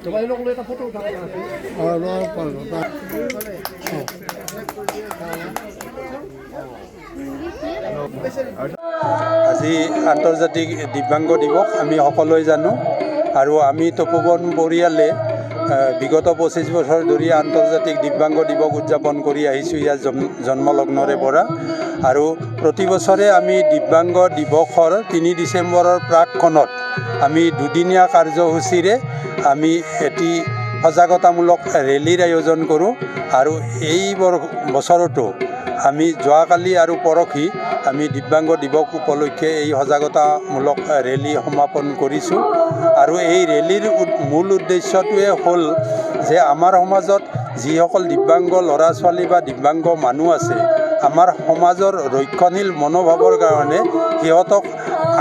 Coba ilong ulit ang photo ka natin. আজি আন্তৰ্জাতিক দিব্যাংগ দিৱস আমি সকলোৱে জানো আৰু আমি তপোবন পৰিয়ালে বিগত 25 বছৰ ধৰি আন্তৰ্জাতিক দিব্যাংগ দিৱস উদযাপন কৰি আহিছোঁ ইয়াৰ জন্মলগ্নৰে পৰা আৰু প্ৰতি বছৰে আমি দিব্যাংগ দিৱসৰ 3 ডিচেম্বৰৰ প্ৰাকক্ষণত আমি দুদিনীয়া কাৰ্যসূচীৰে আমি এটি সজাগতামূলক ৰেলীৰ আয়োজন কৰোঁ আৰু এই বছৰতো আমি যোৱাকালি আৰু পৰহি আমি দিব্যাংগ দিৱস উপলক্ষে এই সজাগতামূলক ৰেলী সমাপন কৰিছোঁ আৰু এই ৰেলীৰ মূল উদ্দেশ্যটোৱে হ'ল যে আমাৰ সমাজত যিসকল দিব্যাংগ ল'ৰা ছোৱালী বা দিব্যাংগ মানুহ আছে আমাৰ সমাজৰ ৰক্ষণশীল মনোভাৱৰ কাৰণে সিহঁতক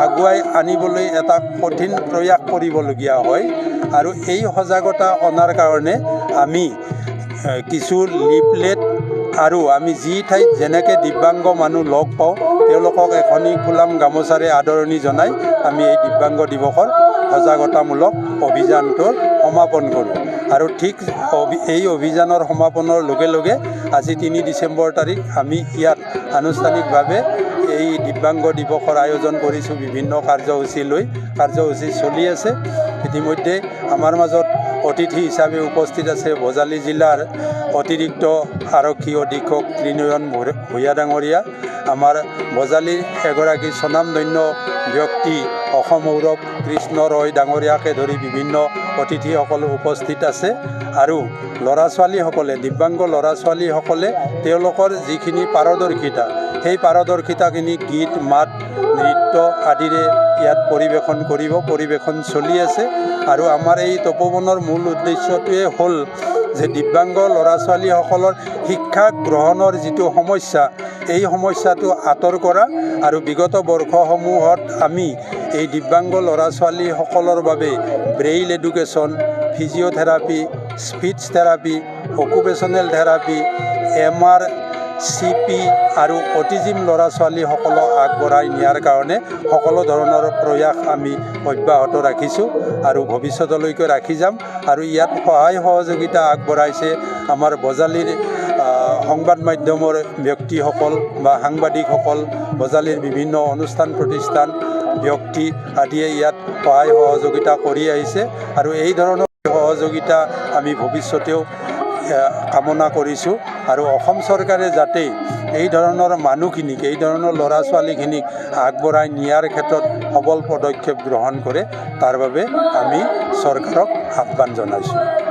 আগুৱাই আনিবলৈ এটা কঠিন প্ৰয়াস কৰিবলগীয়া হয় আৰু এই সজাগতা অনাৰ কাৰণে আমি কিছু লিফলেট আৰু আমি যি ঠাইত যেনেকৈ দিব্যাংগ মানুহ লগ পাওঁ তেওঁলোকক এখনি ফুলাম গামোচাৰে আদৰণি জনাই আমি এই দিব্যাংগ দিৱসৰ সজাগতামূলক অভিযানটোৰ সমাপন কৰোঁ আৰু ঠিক এই অভিযানৰ সমাপনৰ লগে লগে আজি 3 ডিচেম্বৰ তাৰিখ আমি ইয়াত আনুষ্ঠানিকভাৱে এই দিব্যাংগ দিৱসৰ আয়োজন কৰিছোঁ বিভিন্ন কাৰ্যসূচী চলি আছে ইতিমধ্যে আমাৰ মাজত অতিথি হিচাপে উপস্থিত আছে বজালী জিলাৰ অতিৰিক্ত আৰক্ষী অধীক্ষক ত্ৰিনয়ন ভূঞা ডাঙৰীয়া আমাৰ বজালীৰ এগৰাকী স্বনামধন্য ব্যক্তি অসম সৌৰভ কৃষ্ণ ৰয় ডাঙৰীয়াকে ধৰি বিভিন্ন অতিথিসকল উপস্থিত আছে আৰু ল'ৰা ছোৱালীসকলে দিব্যাংগ ল'ৰা ছোৱালীসকলে তেওঁলোকৰ যিখিনি পাৰদৰ্শিতা সেই পাৰদৰ্শিতাখিনি গীত মাত নৃত্য আদিৰে ইয়াত পৰিৱেশন চলি আছে আৰু আমাৰ এই তপোবনৰ মূল উদ্দেশ্যটোৱে হ'ল যে দিব্যাংগ ল'ৰা ছোৱালীসকলৰ শিক্ষা গ্ৰহণৰ যিটো সমস্যা এই সমস্যাটো আঁতৰ কৰা আৰু বিগত বৰ্ষসমূহত আমি এই দিব্যাংগ ল'ৰা ছোৱালীসকলৰ বাবে Braille education physiotherapy speech therapy occupational therapy MR CP আৰু অটিজিম ল'ৰা ছোৱালীসকলক আগবঢ়াই নিয়াৰ কাৰণে সকলো ধৰণৰ প্ৰয়াস আমি অব্যাহত ৰাখিছোঁ আৰু ভৱিষ্যতলৈকে ৰাখি যাম আৰু ইয়াত সহায় সহযোগিতা আগবঢ়াইছে আমাৰ বজালীৰ সংবাদ মাধ্যমৰ ব্যক্তিসকল বা সাংবাদিকসকল বজালীৰ বিভিন্ন অনুষ্ঠান প্ৰতিষ্ঠান ব্যক্তি আদিয়ে ইয়াত সহায় সহযোগিতা কৰি আহিছে আৰু এই ধৰণৰ সহযোগিতা আমি ভৱিষ্যতেও কামনা কৰিছোঁ আৰু অসম চৰকাৰে যাতে এই ধৰণৰ মানুহখিনিক এই ধৰণৰ ল'ৰা ছোৱালীখিনিক আগবঢ়াই নিয়াৰ ক্ষেত্ৰত সবল পদক্ষেপ গ্ৰহণ কৰে তাৰ বাবে আমি চৰকাৰক আহ্বান জনাইছোঁ।